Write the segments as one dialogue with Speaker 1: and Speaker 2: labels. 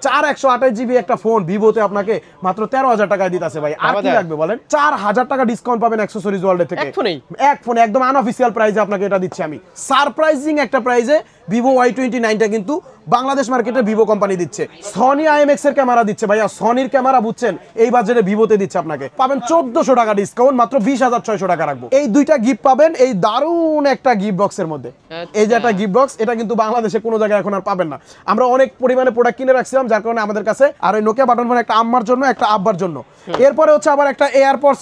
Speaker 1: 4128 GB একটা phone ভিভোতে আপনাকে মাত্র 13,000 টাকায় দিতেছে ভাই। আর কি লাগবে বলেন? 4000 টাকা ডিসকাউন্ট পাবেন অ্যাকসেসরিজ ওয়ার্ল্ড থেকে। এক ফোনে একদম আনঅফিশিয়াল প্রাইসে আপনাকে এটা দিচ্ছি আমি। সারপ্রাইজিং একটা প্রাইসে ভিভো Y29টা কিন্তু বাংলাদেশ মার্কেটে ভিভো কোম্পানি দিচ্ছে। সনি IMX এর ক্যামেরা দিচ্ছে ভাইয়া, সনির ক্যামেরা বুঝছেন এই বাজেটে ভিভোতে দিচ্ছে আপনাকে। পাবেন 1400 টাকা ডিসকাউন্ট, মাত্র 20,600 টাকা রাখবো। এই দুইটা গিফট পাবেন এই দারুণ একটা গিফট বক্সের মধ্যে। এই যে একটা গিফট বক্স, এটা কিন্তু বাংলাদেশে কোনো জায়গায় এখন আর পাবেন না। আমরা অনেক পরিমাণে প্রোডাক্ট কিনে রাখছিলাম, যার কারণে আমাদের কাছে আর ওই নোকিয়া বাটন ফোন একটা আম্মার জন্য, একটা আব্বার জন্য। এরপরে হচ্ছে আবার একটা এয়ারপডস,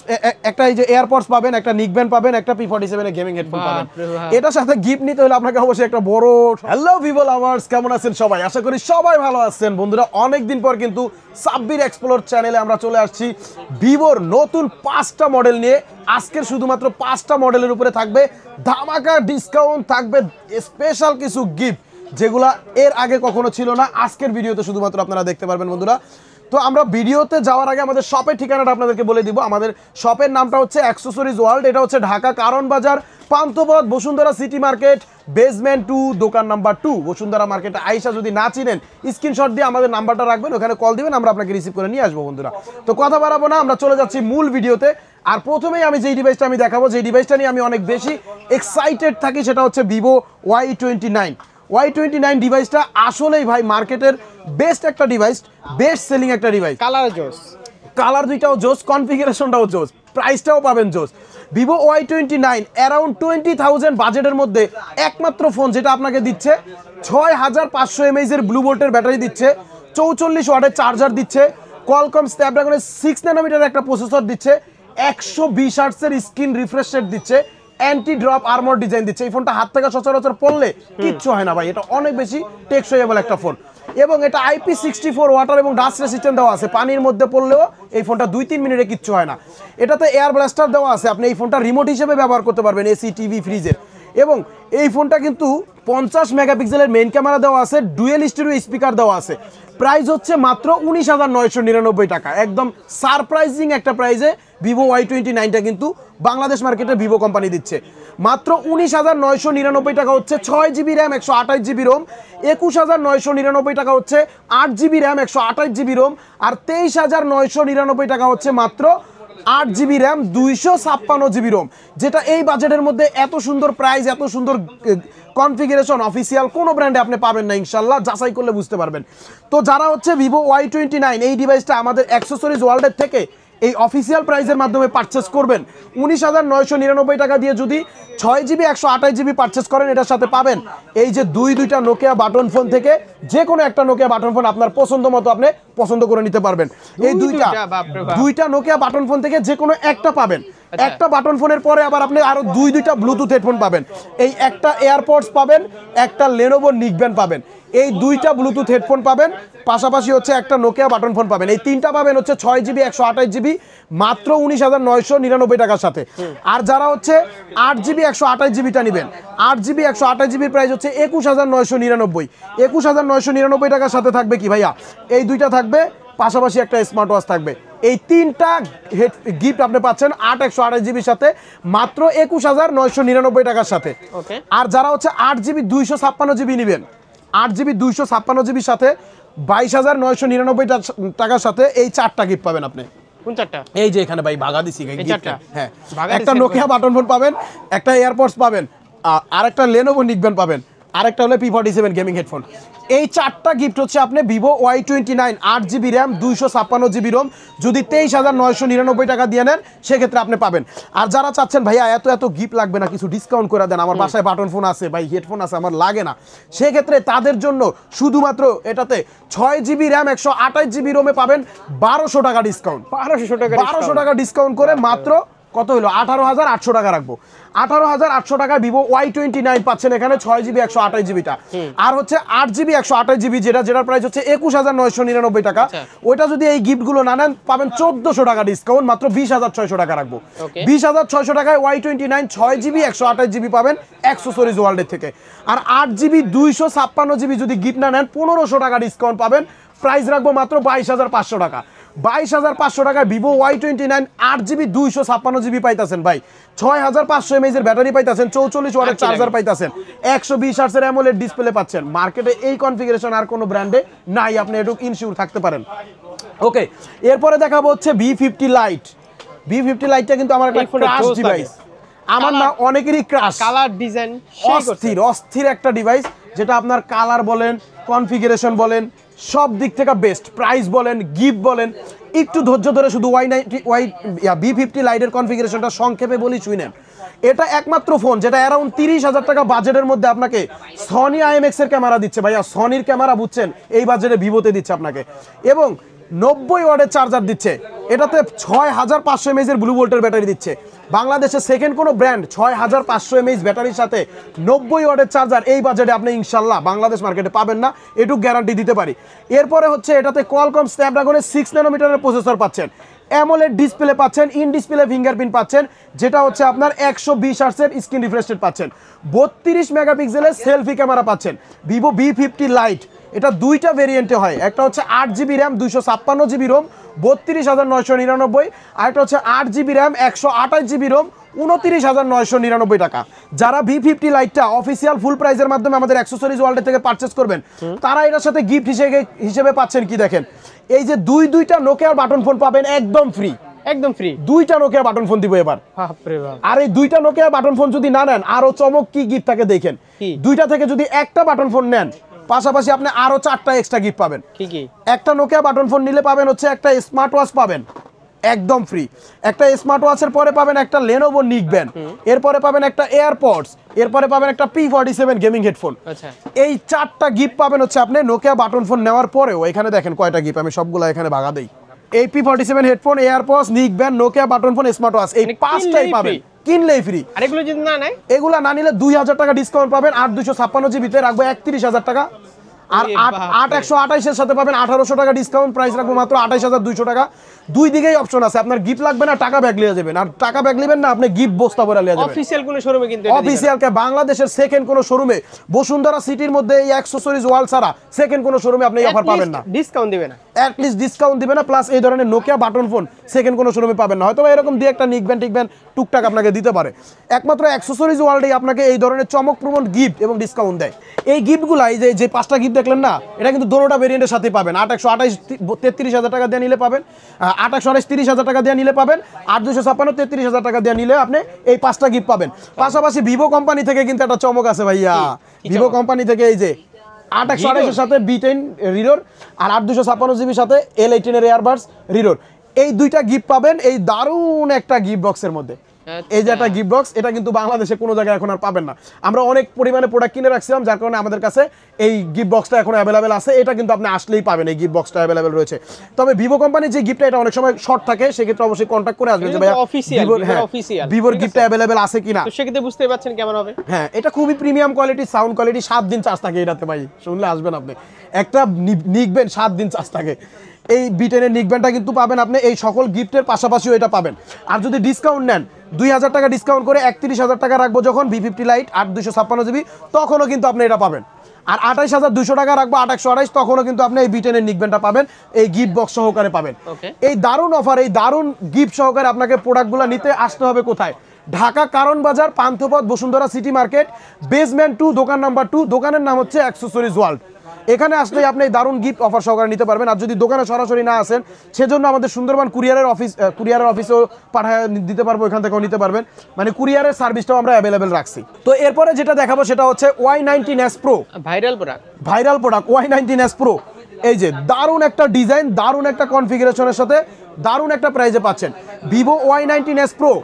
Speaker 1: একটা এই যে এয়ারপডস পাবেন, একটা নিকব্যান্ড পাবেন, একটা P47 এর গেমিং হেডফোন পাবেন। এটার সাথে গিফট নিতে হলে আপনাকে অবশ্যই একটা বড়। হ্যালো ভিভো লাভার্স, কেমন আছেন সবাই? আশা করি সবাই ভালো আছেন। বন্ধুরা, অনেকদিন পর কিন্তু সাব্বির এক্সপ্লোর চ্যানেলে আমরা চলে আসছি ভিভোর নতুন 5টা মডেল নিয়ে। আজকের শুধুমাত্র 5টা মডেলের উপরে থাকবে ধামাকা ডিসকাউন্ট, থাকবে স্পেশাল কিছু গিফট যেগুলা এর আগে কখনো ছিল না। আজকের ভিডিওতে শুধুমাত্র আপনারা দেখতে পারবেন বন্ধুরা। তো আমরা ভিডিওতে যাওয়ার আগে আমাদের শপের ঠিকানাটা আপনাদেরকে বলে দিব। আমাদের শপের নামটা হচ্ছে অ্যাক্সেসরিজ ওয়ার্ল্ড। এটা হচ্ছে ঢাকা কারণ বাজার, Panthapath, Bashundhara city market, basement 2, দোকান নাম্বার 2, বসুন্ধরা মার্কেটে। আইসা যদি না চিনেন স্ক্রিনশট দিয়ে আমাদের নাম্বারটা রাখবেন, ওখানে কল দিবেন, আমরা আপনাকে রিসিভ করে নিয়ে আসবো বন্ধুরা। তো কথা বাড়াবো না, আমরা চলে যাচ্ছি মূল ভিডিওতে। আর প্রথমেই আমি যেই ডিভাইসটা আমি দেখাবো, যেই ডিভাইসটা নিয়ে আমি অনেক বেশি এক্সাইটেড থাকি, সেটা হচ্ছে ভিভো Y29। Y29 ডিভাইসটা আসলেই ভাই মার্কেটের বেস্ট একটা ডিভাইস, বেস্ট সেলিং একটা ডিভাইস। কালার দুইটাও জোস, কনফিগারেশনটাও জোস, প্রাইসটাও পাবেন জোস। ভিভো Y29 অ্যারাউন্ড 20,000 বাজেটের মধ্যে একমাত্র ফোন যেটা আপনাকে দিচ্ছে 6500 mAh এর ব্লু ভোল্টের ব্যাটারি দিচ্ছে, 44 ওয়াটের চার্জার দিচ্ছে, কোয়ালকম স্ন্যাপড্রাগনের 6 ন্যানোমিটার একটা প্রসেসর দিচ্ছে, 120 হার্টজের স্ক্রিন রিফ্রেশ রেট দিচ্ছে, অ্যান্টি ড্রপ আর্মর ডিজাইন দিচ্ছে। এই ফোনটা হাত থেকে সচরাচর পড়লে কিচ্ছু হয় না ভাই, এটা অনেক বেশি টেকসইয়েবল একটা ফোন। এবং এটা IP64 ওয়াটার এবং ডাস্ট রেসিস্ট্যান্ট দেওয়া আছে, পানির মধ্যে পড়লেও এই ফোনটা 2-3 মিনিটে কিচ্ছু হয় না। এটাতে এয়ার ব্লাস্টার দেওয়া আছে, আপনি এই ফোনটা রিমোট হিসেবে ব্যবহার করতে পারবেন, এসি, টিভি, ফ্রিজের। এবং এই ফোনটা কিন্তু 50 মেগাপিক্সেলের মেইন ক্যামেরা দেওয়া আছে, ডুয়েল স্টেরিও স্পিকার দেওয়া আছে। প্রাইস হচ্ছে মাত্র 19,999 টাকা। একদম সারপ্রাইজিং একটা প্রাইসে ভিভো Y29টা কিন্তু বাংলাদেশ মার্কেটে ভিভো কোম্পানি দিচ্ছে। মাত্র 19,999 টাকা হচ্ছে 6GB র্যাম 128GB রোম, 21,999 টাকা হচ্ছে 8GB র্যাম 128GB রোম, আর 23,999 টাকা হচ্ছে মাত্র 8GB র্যাম 256GB রোম। যেটা এই বাজেটের মধ্যে এত সুন্দর প্রাইস, এত সুন্দর কনফিগারেশন অফিসিয়াল কোনো ব্র্যান্ডে আপনি পাবেন না, ইনশাল্লাহ যাচাই করলে বুঝতে পারবেন। তো যারা হচ্ছে ভিভো Y29 এই ডিভাইসটা আমাদের অ্যাক্সেসরিজ ওয়ার্ল্ডের থেকে এই অফিসিয়াল প্রাইসের মাধ্যমে পারচেস করবেন, 19,999 টাকা দিয়ে যদি 6GB 128GB পারচেস করেন, এটার সাথে পাবেন এই যে দুইটা নোকিয়া বাটন ফোন থেকে যে কোনো একটা নোকিয়া বাটন ফোন আপনার পছন্দ মতো আপনি পছন্দ করে নিতে পারবেন। এই দুইটা নোকিয়া বাটন ফোন থেকে যে কোনো একটা পাবেন। একটা বাটন ফোনের পরে আবার আপনি আরো দুইটা ব্লুটুথ হেডফোন পাবেন, এই একটা এয়ারপডস পাবেন, একটা লেনোভো নিকব্যান্ড পাবেন, এই দুইটা ব্লুটুথ হেডফোন পাবেন, পাশাপাশি হচ্ছে একটা নোকিয়া বাটন ফোন পাবেন। এই তিনটা পাবেন হচ্ছে 6GB 128GB মাত্র 19,999 টাকার সাথে। আর যারা হচ্ছে 8GB 128GBটা নেবেন, 8GB 128GBর প্রাইস হচ্ছে 21,999। 21,999 টাকার সাথে থাকবে কি ভাইয়া? এই দুইটা থাকবে, পাশাপাশি একটা স্মার্ট ওয়াচ থাকবে। এই তিনটা গিফট আপনি পাচ্ছেন 8/128GBর সাথে মাত্র 21,999 টাকার সাথে। আর যারা হচ্ছে 8GB 256GB নেবেন, 8GB 256GBর সাথে 22,999 টাকার সাথে এই 4টা গিফট পাবেন আপনি।
Speaker 2: কোন 4টা? এই
Speaker 1: যে এখানে ভাই ভাগা দিছি, হ্যাঁ, একটা নোকিয়া বাটন ফোন পাবেন, একটা এয়ারপডস পাবেন, আর একটা লেনোভো নিকব্যান্ড পাবেন, আরেকটা হলো P47 গেমিং হেডফোন। এই 4টা গিফট হচ্ছে আপনি Vivo Y29 8GB RAM 256GB Rome যদি 23,999 টাকা দিয়ে নেন, সেক্ষেত্রে আপনি পাবেন। আর যারা চাচ্ছেন ভাইয়া এত গিফট লাগবে না, কিছু ডিসকাউন্ট করে দেন, আমার বাসায় বাটন ফোন আছে ভাই, হেডফোন আছে, আমার লাগে না, সেক্ষেত্রে তাদের জন্য শুধুমাত্র এটাতে 6GB র্যাম 128GB রোমে পাবেন 1200 টাকা ডিসকাউন্ট। 1200 টাকা ডিসকাউন্ট করে মাত্র কত হলো? 18,800 টাকা রাখবো। 18,800 টাকায় ভিভো Y29 পাচ্ছেন এখানে 6GB 128GBটা। আর হচ্ছে 8GB 128GB যেটার প্রাইস হচ্ছে 21,999 টাকা। ওইটা যদি এই গিফটগুলো না নেন পাবেন 1400 টাকা ডিসকাউন্ট, মাত্র 20,600 টাকা রাখবো। 20,600 টাকায় Y29 6GB 128GB পাবেন অ্যাক্সেসরিজ ওয়ার্ল্ডের থেকে। আর 8GB 256GB যদি গিফট না নেন 1500 টাকা ডিসকাউন্ট পাবেন, প্রাইস রাখবো মাত্র 22,500 টাকা। 22,500 টাকায় ভিভো Y29 8GB 256GB পাইতাছেন ভাই। 6500 mAh এর ব্যাটারি পাইতাছেন, 44 ওয়াটের চার্জার পাইতাছেন, 120 Hz এর AMOLED ডিসপ্লে পাচ্ছেন। মার্কেটে এই কনফিগারেশন আর কোনো ব্র্যান্ডে নাই, আপনি একটু ইনশিওর থাকতে পারেন। ওকে, এরপরে দেখাবো হচ্ছে V50 Lite। V50 Liteটা কিন্তু আমার একটা ক্রাশ ডিভাইস, আমার না অনেকেরই ক্রাশ।
Speaker 2: কালার ডিজাইন
Speaker 1: অস্থির একটা ডিভাইস, যেটা আপনার কালার বলেন, কনফিগারেশন বলেন, সব দিক থেকে বেস্ট। প্রাইস বলেন, গিফট বলেন, একটু ধৈর্য ধরে শুধু V50 লাইটের কনফিগারেশনটা সংক্ষেপে বলি, শুনেন। এটা একমাত্র ফোন যেটা অ্যারাউন্ড 30,000 টাকা বাজেটের মধ্যে আপনাকে সনি IMX এর ক্যামেরা দিচ্ছে ভাইয়া। সনির ক্যামেরা বুঝছেন, এই বাজেটে ভিভোতে দিচ্ছে আপনাকে, এবং 90 ওয়াটের চার্জার দিচ্ছে। এটাতে 6500 mAh এর ব্লু ভোল্টের ব্যাটারি দিচ্ছে। বাংলাদেশের সেকেন্ড কোনো ব্র্যান্ড 6500 mAh ব্যাটারির সাথে 90 ওয়াটের চার্জার এই বাজেটে আপনি ইনশাল্লাহ বাংলাদেশ মার্কেটে পাবেন না, এটুকু গ্যারান্টি দিতে পারি। এরপরে হচ্ছে এটাতে কোয়ালকম স্ন্যাপড্রাগনের 6 ন্যানোমিটারের প্রসেসর পাচ্ছেন, AMOLED ডিসপ্লে পাচ্ছেন, ইন ডিসপ্লে ফিঙ্গারপ্রিন্ট পাচ্ছেন, যেটা হচ্ছে আপনার 120 Hz এর স্ক্রিন রিফ্রেশ রেট পাচ্ছেন, 32 মেগাপিক্সেলের সেলফি ক্যামেরা পাচ্ছেন। ভিভো V50 Lite এটা দুইটা ভেরিয়েন্টে হয়, একটা হচ্ছে 8GB RAM 256GB ROM 32,999, আর একটা হচ্ছে 8GB RAM 128GB ROM 29,999 টাকা। যারা V50 লাইটটা অফিসিয়াল ফুল প্রাইসের মাধ্যমে আমাদের অ্যাক্সেসরিজ ওয়ার্ল্ড থেকে পারচেজ করবেন, তারা এটার সাথে গিফট হিসেবে পাচ্ছেন কি দেখেন, এই যে দুইটা নোকিয়ার বাটন ফোন পাবেন একদম ফ্রি।
Speaker 2: একদম ফ্রি,
Speaker 1: দুইটা নোকিয়া বাটন ফোন দিব এবার। আর এই দুইটা নোকিয়া বাটন ফোন যদি না নেন, আরো চমক কি গিফট থাকে দেখেন। দুইটা থেকে যদি একটা বাটন ফোন নেন, পাশাপাশি আপনি আরো 4টা এক্সট্রা গিফট পাবেন। কি? একটা নোকিয়া বাটন ফোন নিলে পাবেন হচ্ছে একটা স্মার্ট ওয়াচ পাবেন একদম ফ্রি, একটা স্মার্ট ওয়াচের পরে পাবেন একটা লেনোভো নিকব্যান্ড, এরপরে পাবেন একটা এয়ারপডস, এরপরে পাবেন একটা P47 গেমিং হেডফোন। আচ্ছা, এই 4টা গিফট পাবেন হচ্ছে আপনি নোকিয়া বাটন ফোন নেওয়ার পরেও। এখানে দেখেন কয়টা গিফট, আমি সবগুলো এখানে ভাগা দেই। এই P47 headphone, AirPods, neckband, Nokia button phone, smart watch, এই 5টাই পাবেন কিনলেই ফ্রি।
Speaker 2: আর এগুলো যদি না নেয়,
Speaker 1: এগুলা না নিলে 2000 টাকা ডিসকাউন্ট পাবেন। 8256GB তে রাখবো 31,000 টাকা। আর 8128 এর সাথে পাবেন 1800 টাকা ডিসকাউন্ট, প্রাইস রাখবো মাত্র 28,200 টাকা। দুই দিকেই অপশন আছে, আপনার গিফট লাগবে না টাকা ব্যাগ লিয়ে যাবেন, আর টাকা ব্যাগ নেবেন না আপনি গিফট বস্তা ভরে লিয়ে যাবেন।
Speaker 2: অফিশিয়াল কোন শোরুমে কিন্তু
Speaker 1: অফিশিয়াল কে বাংলাদেশের সেকেন্ড কোন শোরুমে, বসুন্ধরা সিটির মধ্যে এই অ্যাক্সেসরিজ ওয়ার্ল্ড ছাড়া সেকেন্ড কোন শোরুমে আপনি এই অফার পাবেন না।
Speaker 2: ডিসকাউন্ট দিবে না,
Speaker 1: অ্যাট লিস্ট ডিসকাউন্ট দিবে না, প্লাস এই ধরনের নোকিয়া বাটন ফোন সেকেন্ড কোন শোরুমে পাবেন না। হয়তো এরকম দিয়ে একটা নিকব্যান্ড টুকটাক আপনাকে দিতে পারে, একমাত্র অ্যাক্সেসরিজ ওয়ার্ল্ডেই আপনাকে এই ধরনের চমকপ্রবণ গিফট এবং ডিসকাউন্ট দেয়। এই গিফটগুলো এই যে 5টা গিফট দেখলেন না, এটা কিন্তু দোনোটা ভেরিয়েন্টের সাথে পাবেন। 8128 33,000 টাকা দিয়ে নিলে পাবেন, 8128 30,000 টাকা দিয়ে নিলে পাবেন, 8256 33,000 টাকা দিয়ে নিলে আপনি এই 5টা গিফট পাবেন। পাশাপাশি ভিভো কোম্পানি থেকে কিন্তু একটা চমক আছে ভাইয়া। ভিভো কোম্পানি থেকে এই যে 8128 এর সাথে B10 রিডোর আর 8256GB সাথে L18 এর এয়ারবাডস রিডোর, এই দুইটা গিফট পাবেন এই দারুণ একটা গিফট বক্সের মধ্যে। এই যে একটা গিফট বক্স, এটা কিন্তু বাংলাদেশে কোনো জায়গায় এখন আর পাবেন না। আমরা অনেক পরিমাণে প্রোডাক্ট কিনে রাখছিলাম, যার কারণে আমাদের কাছে এই গিফট বক্সটা এখন অ্যাভেলেবেল আছে। এটা কিন্তু আপনি আসলেই পাবেন, এই গিফট বক্সটা অ্যাভেলেবেল রয়েছে। তবে ভিভো কোম্পানির যে গিফটটা, এটা অনেক সময় শর্ট থাকে, সেক্ষেত্রে অবশ্যই কন্ট্যাক্ট করে আসবেন যে ভাইয়া ভিভোর গিফটটা অ্যাভেলেবেল আছে কিনা।
Speaker 2: তো সেক্ষেত্রে বুঝতে পারছেন কেমন হবে।
Speaker 1: হ্যাঁ, এটা খুবই প্রিমিয়াম কোয়ালিটি, সাউন্ড কোয়ালিটি, 7 দিন চার্জ থাকে এটাতে ভাই, শুনলে আসবেন আপনি। একটা নিকব্যান্ড 7 দিন চার্জ থাকে। এই B10 এর নিকব্যান্ডটা কিন্তু পাবেন আপনি এই সকল গিফটের পাশাপাশিও এটা পাবেন। আর যদি ডিসকাউন্ট নেন, 2000 টাকা ডিসকাউন্ট করে 31,000 টাকা রাখবো যখন V50 লাইট 8256GB, তখনও কিন্তু আপনি এটা পাবেন। আর 28,200 টাকা রাখবো 8128, তখনও কিন্তু আপনি এই B10 এর নিকব্যান্ডটা পাবেন, এই গিফট বক্স সহকারে পাবেন। এই দারুণ অফার, এই দারুণ গিফট সহকারে আপনাকে প্রোডাক্টগুলো নিতে আসতে হবে কোথায়? ঢাকা কারণ বাজার, Panthapath, Bashundhara city market, basement 2, দোকান নাম্বার 2। দোকানের নাম হচ্ছে অ্যাক্সেসরিজ ওয়ার্ল্ড। এখানে আসলে আপনি দারুণ গিফট অফার সহকারে নিতে পারবেন। আর যদি দোকানে সরাসরি না আসেন, সেজন্য আমাদের সুন্দরবন কুরিয়ারের অফিসেও পাঠায় দিতে পারবো, এখান থেকেও নিতে পারবেন, মানে কুরিয়ারের সার্ভিসটাও আমরা অ্যাভেলেবেল রাখছি। তো এরপরে যেটা দেখাবো সেটা হচ্ছে Y19s Pro, viral product Y19s Pro। এই যে দারুণ একটা ডিজাইন, দারুণ একটা কনফিগারেশনের সাথে দারুণ একটা প্রাইজে পাচ্ছেন ভিভো Y19s Pro।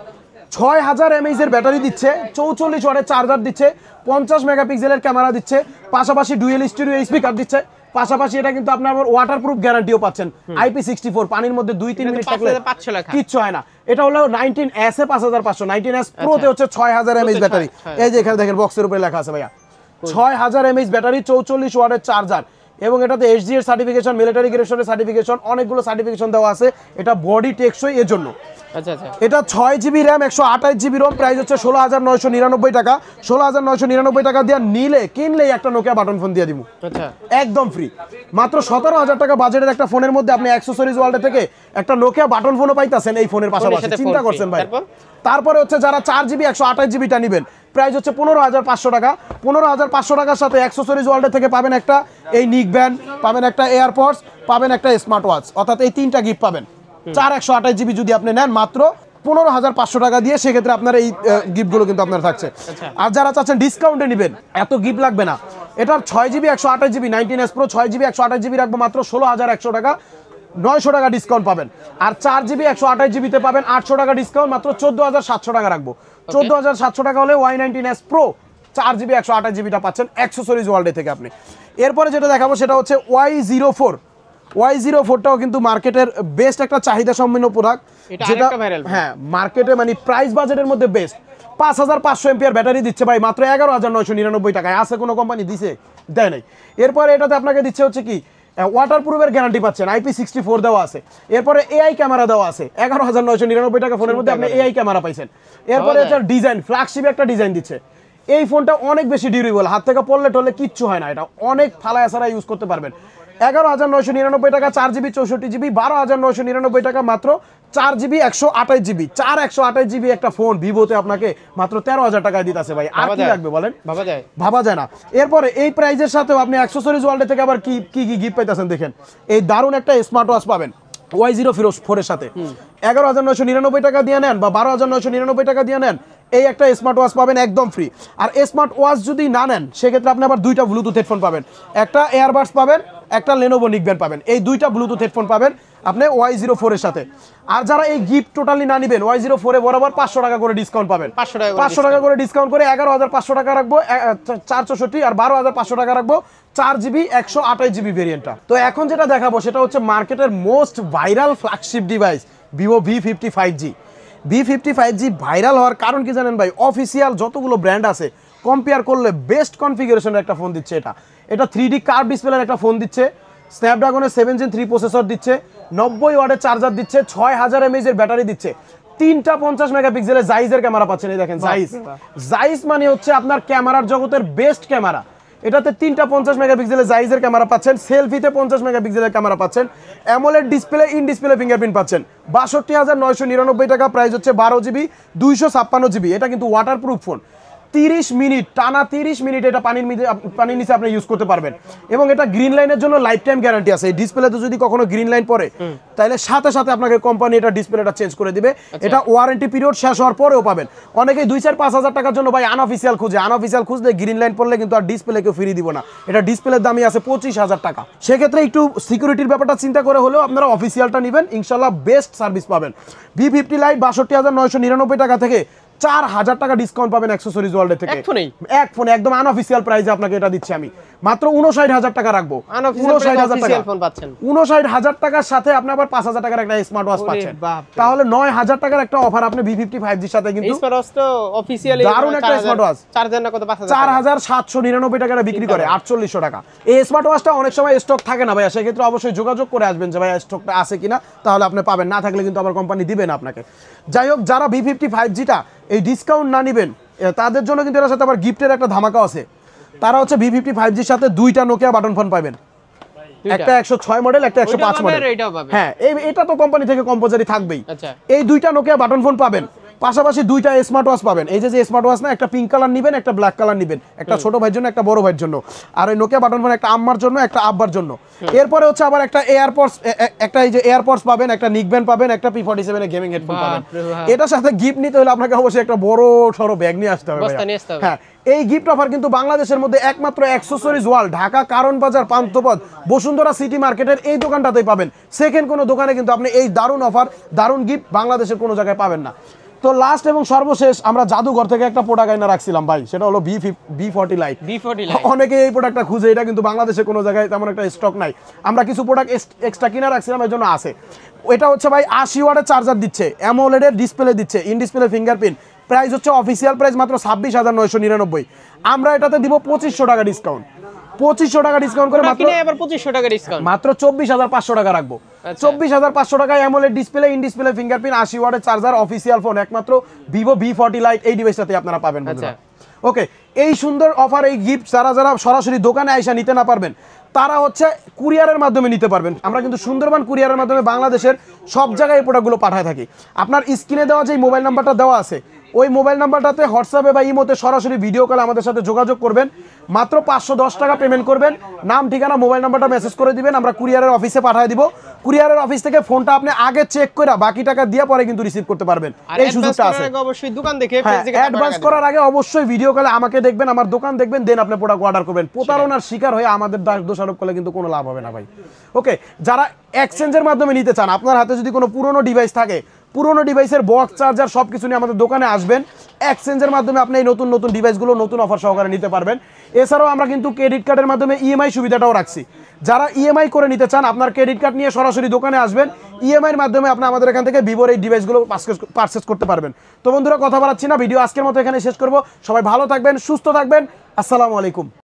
Speaker 1: 6000 mAh এর ব্যাটারি দিচ্ছে, 44 ওয়াটের চার্জার দিচ্ছে, 50 মেগাপিক্সেলের ক্যামেরা দিচ্ছে, পাশাপাশি ডুয়েল স্টিরিও স্পিকার দিচ্ছে। পাশাপাশি এটা কিন্তু আপনার ওয়াটারপ্রুফ গ্যারান্টিও পাচ্ছেন, IP64, পানির মধ্যে 2-3 মিনিট থাকলে কিচ্ছু হয় না। এটা হলো 19s এ 5500, 19s Pro তে হচ্ছে 6000 mAh ব্যাটারি। এই যে এখানে দেখেন বক্সের উপরে লেখা আছে ভাইয়া 6000 mAh ব্যাটারি, 44 ওয়াটের চার্জার। এবং এটাতে এইচডি এর সার্টিফিকেশন, মিলিটারি গ্রেডের সার্টিফিকেশন, অনেকগুলো সার্টিফিকেশন দেওয়া আছে। এটা বডি টেকসই এর জন্য।
Speaker 2: আচ্ছা আচ্ছা,
Speaker 1: এটা 6GB RAM 128GB Rome, price হচ্ছে 16,999 টাকা। 16,999 টাকা দিয়ে কিনলেই একটা নোকিয়া বাটন ফোন দিয়ে দিব,
Speaker 2: আচ্ছা
Speaker 1: একদম ফ্রি। মাত্র 17,000 টাকা বাজেটের একটা ফোনের মধ্যে আপনি অ্যাক্সেসরিজ ওয়ার্ল্ড থেকে একটা নোকিয়া বাটন ফোনও পাইতাছেন এই ফোনের পাশাপাশি। চিন্তা করছেন ভাই। তারপরে হচ্ছে যারা 4GB 128GBটা নেবেন, প্রাইস হচ্ছে 15,500 টাকা। 15,500 টাকার সাথে অ্যাক্সেসরিজ ওয়ার্ল্ড থেকে পাবেন একটা এই নিক ব্যান্ড, পাবেন একটা এয়ারপডস, পাবেন একটা স্মার্ট ওয়াচ, অর্থাৎ এই তিনটা গিফট পাবেন। 4 128GB যদি আপনি নেন মাত্র 15,500 টাকা দিয়ে, সেক্ষেত্রে আপনার এই গিফটগুলো কিন্তু আপনার থাকছে। আর যারা চাচ্ছেন ডিসকাউন্টে নেবেন, এত গিফট লাগবে না, এটার 6GB 128GB 19S Pro 6GB 128GB রাখবো মাত্র 16,100 টাকা, 900 টাকা ডিসকাউন্ট পাবেন। আর 4GB 128GBতে পাবেন 800 টাকা ডিসকাউন্ট, মাত্র 14,700 টাকা রাখবো। 14,700 টাকা হলে Y19S Pro 4GB 128GBটা পাচ্ছেন অ্যাক্সেসরিজ ওয়ার্ল্ড থেকে আপনি। এরপরে যেটা দেখাবো সেটা হচ্ছে Y04। Y04টাও কিন্তু মার্কেটের বেস্ট একটা চাহিদা সম্পন্ন প্রোডাক্ট, যেটা হ্যাঁ মার্কেটে মানে প্রাইস বাজেটের মধ্যে বেস্ট। 5500 এমপিআর ব্যাটারি দিচ্ছে ভাই মাত্র 11,999 টাকায়। আছে কোনো কোম্পানি দিছে? দেয় নাই। এরপরে এটাতে আপনাকে দিচ্ছে হচ্ছে কি ওয়াটার প্রুফের গ্যারান্টি পাচ্ছেন, IP64 দেওয়া আছে। এরপরে এআই ক্যামেরা দেওয়া আছে, 11,999 টাকা ফোনের মধ্যে আপনি এআই ক্যামেরা পাইছেন। এরপরে এটা ডিজাইন ফ্ল্যাগশিপ একটা ডিজাইন দিচ্ছে। এই ফোনটা অনেক বেশি ডিউরেবল, হাত থেকে পড়লে টলে কিচ্ছু হয় না, এটা অনেক ফালায় ছাড়া ইউজ করতে পারবেন। 11,999 টাকা 4GB 64GB, 12,999 টাকা মাত্র 4GB 128GB। 4 128GB একটা ফোন ভিভোতে আপনাকে মাত্র 13,000 টাকায় দিতেছে ভাই। আর কি লাগবে বলেন? ভাবা যায় না। এরপরে এই প্রাইজের সাথেও আপনি অ্যাক্সেসরিজ ওয়ার্ল্ড থেকে আবার কি কি গিফট পাইতেছেন দেখেন। এই দারুণ একটা স্মার্ট ওয়াচ পাবেন Y04 এর সাথে। 11,999 টাকা দিয়ে নেন বা 12,999 টাকা দিয়ে নেন, এই একটা স্মার্ট ওয়াচ পাবেন একদম ফ্রি। আর স্মার্ট ওয়াচ যদি না নেন, সেক্ষেত্রে আপনি আবার দুইটা ব্লুটুথ হেডফোন পাবেন, একটা এয়ারবাডস পাবেন, একটা লেনোভো নিক ব্যান্ড পাবেন। এই দুইটা ব্লুটুথ হেডফোন পাবেন আপনি Y04 এর সাথে। আর যারা এই গিফট টোটালি না নেবেন, Y04 এ বরাবর 500 টাকা করে ডিসকাউন্ট পাবেন। 500 টাকা করে ডিসকাউন্ট করে 11,500 টাকা রাখবো 464, আর 12,500 টাকা রাখবো 4GB 128GB ভেরিয়েন্টটা। তো এখন যেটা দেখাবো সেটা হচ্ছে মার্কেটের most viral flagship device Vivo V55G। V55G viral হওয়ার কারণ কি জানেন ভাই? অফিসিয়াল যতগুলো ব্র্যান্ড আছে কম্পেয়ার করলে বেস্ট কনফিগারেশনের একটা ফোন দিচ্ছে। এটা 3D কার্ভ ডিসপ্লের একটা ফোন দিচ্ছে, স্ন্যাপড্রাগনের 7 Gen 3 প্রসেসর দিচ্ছে, 90 ওয়াটের চার্জার দিচ্ছে, 6000 mAh এর ব্যাটারি দিচ্ছে, 3টা 50 মেগাপিক্সেলের জাইজের ক্যামেরা পাচ্ছেন। এই দেখেন জাইজ মানে হচ্ছে আপনার ক্যামেরার জগতের বেস্ট ক্যামেরা। এটাতে 3টা 50 মেগাপিক্সেলের জাইজের ক্যামেরা পাচ্ছেন, সেলফিতে 50 মেগাপিক্সেলের ক্যামেরা পাচ্ছেন, AMOLED display, in display fingerprint পাচ্ছেন। 62,999 টাকা, প্রাইস হচ্ছে 12GB 256GB। এটা কিন্তু ওয়াটারপ্রুফ ফোন। 30 মিনিট টানা 30 মিনিট এটা পানির নিচে আপনি ইউজ করতে পারবেন। এবং এটা গ্রিন লাইনের জন্য লাইফ টাইম গ্যারান্টি আছে। এই ডিসপ্লেতে যদি কখনো গ্রিন লাইন পড়ে, তাহলে সাথে সাথে আপনাকে কোম্পানি এটা ডিসপ্লেটা চেঞ্জ করে দিবে। এটা ওয়ারেন্টি পিরিয়ড শেষ হওয়ার পরেও পাবেন। অনেকেই 2-4-5 হাজার টাকার জন্য ভাই আনঅফিসিয়াল খুঁজলে গ্রিন লাইন পড়লে কিন্তু আর ডিসপ্লে কেউ ফিরিয়ে দিব না। এটা ডিসপ্লের দামই আছে 25,000 টাকা। সেক্ষেত্রে একটু সিকিউরিটির ব্যাপারটা চিন্তা করে হলেও আপনারা অফিসিয়ালটা নেবেন, ইনশাল্লাহ বেস্ট সার্ভিস পাবেন। V50 লাইট 62,999 টাকা থেকে 4,000 টাকা ডিসকাউন্ট পাবেন অ্যাক্সেসরিজ ওয়ার্ল্ড থেকে। এক ফোনে একদম আনঅফিসিয়াল প্রাইসে আপনাকে এটা দিচ্ছি আমি মাত্র 59,000 টাকা রাখবো। 59,000 টাকার সাথে আপনি আবার 5,000 টাকার একটা স্মার্ট ওয়াচ পাচ্ছেন। তাহলে 9,000 টাকার একটা অফার আপনি V55G এর সাথে কিন্তু দারুণ একটা স্মার্ট ওয়াচ 4,799 টাকা বিক্রি করে 4,800 টাকা। এই স্মার্ট ওয়াচটা অনেক সময় স্টক থাকে না ভাইয়া, সেক্ষেত্রে অবশ্যই যোগাযোগ করে আসবেন যে ভাইয়া স্টকটা আছে কিনা, তাহলে আপনি পাবেন। না থাকলে কিন্তু আবার কোম্পানি দিবে না আপনাকে। যাই হোক, যারা V55Gটা এই ডিসকাউন্ট না নেবেন তাদের জন্য কিন্তু এর সাথে আবার গিফটের একটা ধামাকা আছে। তারা হচ্ছে V55Gর সাথে দুইটা নোকিয়া বাটন ফোন পাবেন, একটা 106 মডেল, একটা 105 মডেল। হ্যাঁ, এটা তো কোম্পানি থেকে কম্পালসারি থাকবেই। এই দুইটা নোকিয়া বাটন ফোন পাবেন, পাশাপাশি দুইটা স্মার্ট ওয়াচ পাবেন। এই যে স্মার্ট ওয়াচ না, একটা পিঙ্ক কালার নেবেন, একটা ব্ল্যাক কালার নেবেন, একটা ছোট ভাইয়ের জন্য, একটা বড় ভাইয়ের জন্য। আর ওই নোকিয়া বাটন ফোন একটা আম্মার জন্য, একটা আব্বার জন্য। এরপরে হচ্ছে আবার একটা এয়ারপডস, একটা এই যে এয়ারপডস পাবেন, একটা নিক ব্যান্ড পাবেন, একটা P47 এর গেমিং হেডফোন পাবেন। এটার সাথে গিফট নিতে হলে আপনাকে অবশ্যই একটা বড় সরো ব্যাগ নিয়ে আসতে হবে। হ্যাঁ, এই গিফট অফার কিন্তু বাংলাদেশের মধ্যে একমাত্র অ্যাক্সেসরিজ ওয়ার্ল্ড, ঢাকা কারণ বাজার, পান্থপথ, বসুন্ধরা সিটি মার্কেটের এই দোকানটাতেই পাবেন। সেকেন্ড কোনো দোকানে কিন্তু আপনি এই দারুণ অফার, দারুণ গিফট বাংলাদেশের কোনো জায়গায় পাবেন না। তো লাস্ট এবং সর্বশেষ আমরা জাদুঘর থেকে একটা প্রোডাক্ট আইনা রাখছিলাম ভাই, সেটা হলো V40 লাইট। অনেকে এই প্রোডাক্টটা খুঁজে, এটা কিন্তু বাংলাদেশে কোনো জায়গায় তেমন একটা স্টক নাই। আমরা কিছু প্রোডাক্ট এক্সট্রা কিনা রাখছিলাম, এর জন্য আছে। এটা হচ্ছে ভাই 80 ওয়াটের চার্জার দিচ্ছে, অ্যামোলেডের ডিসপ্লে দিচ্ছে, ইন ডিসপ্লে ফিঙ্গারপ্রিন্ট। প্রাইস হচ্ছে অফিসিয়াল প্রাইস মাত্র 26,999। আমরা এটাতে দিব 2500 টাকা ডিসকাউন্ট। 2500 টাকা ডিসকাউন্ট করে মাত্র
Speaker 2: আবার 2500 টাকা ডিসকাউন্ট
Speaker 1: মাত্র 24500 টাকা রাখবো। 24500 টাকায় AMOLED display, in display fingerprint, 80 ওয়াটের চার্জার, অফিসিয়াল ফোন, একমাত্র ভিভো V40 লাইট এই ডিভাইসটাতে আপনারা পাবেন বন্ধুরা। ওকে, এই সুন্দর অফার, এই গিফট যারা যারা সরাসরি দোকানে আইসা নিতে না পারবেন তারা হচ্ছে কুরিয়ারের মাধ্যমে নিতে পারবেন। আমরা কিন্তু সুন্দরবন কুরিয়ারের মাধ্যমে বাংলাদেশের সব জায়গায় এই প্রোডাক্টগুলো পাঠায় থাকি। আপনার স্ক্রিনে দেওয়া যে মোবাইল নাম্বারটা দেওয়া আছে ওই মোবাইল নাম্বারটাতে হোয়াটসঅ্যাপে বা ইমোতে সরাসরি ভিডিও কলে আমাদের সাথে যোগাযোগ করবেন, মাত্র 510 টাকা পেমেন্ট করবেন, নাম ঠিকানা মোবাইল নাম্বারটা মেসেজ করে দিবেন, আমরা কুরিয়ারের অফিসে পাঠিয়ে দিব। কুরিয়ারের অফিস থেকে ফোনটা আপনি আগে চেক করে বাকি টাকা দিয়ে পরে কিন্তু রিসিভ করতে পারবেন, এই সুযোগটা আছে।
Speaker 2: অবশ্যই দোকান দেখে
Speaker 1: অ্যাডভান্স করার আগে অবশ্যই ভিডিও কলে আমাকে দেখবেন, আমার দোকান দেখবেন, দেন আপনি প্রোডাক্ট অর্ডার করবেন। প্রতারণার শিকার হয়ে আমাদের দোষারোপ করলে কিন্তু কোনো লাভ হবে না ভাই। ওকে, যারা এক্সচেঞ্জের মাধ্যমে নিতে চান, আপনার হাতে যদি কোনো পুরনো ডিভাইস থাকে, পুরনো ডিভাইসের বক্স চার্জার সব কিছু নিয়ে আমাদের দোকানে আসবেন, এক্সচেঞ্জের মাধ্যমে আপনি এই নতুন নতুন ডিভাইসগুলো নতুন অফার সহকারে নিতে পারবেন। এছাড়াও আমরা কিন্তু ক্রেডিট কার্ডের মাধ্যমে ইএমআই সুবিধাটাও রাখছি। যারা ইএমআই করে নিতে চান, আপনার ক্রেডিট কার্ড নিয়ে সরাসরি দোকানে আসবেন, ইএমআইয়ের মাধ্যমে আপনি আমাদের এখান থেকে ভিভোর এই ডিভাইসগুলো পারচেজ করতে পারবেন। তো বন্ধুরা, কথা বাড়াচ্ছি না, ভিডিও আজকের মতো এখানে শেষ করব। সবাই ভালো থাকবেন, সুস্থ থাকবেন, আসসালামু আলাইকুম।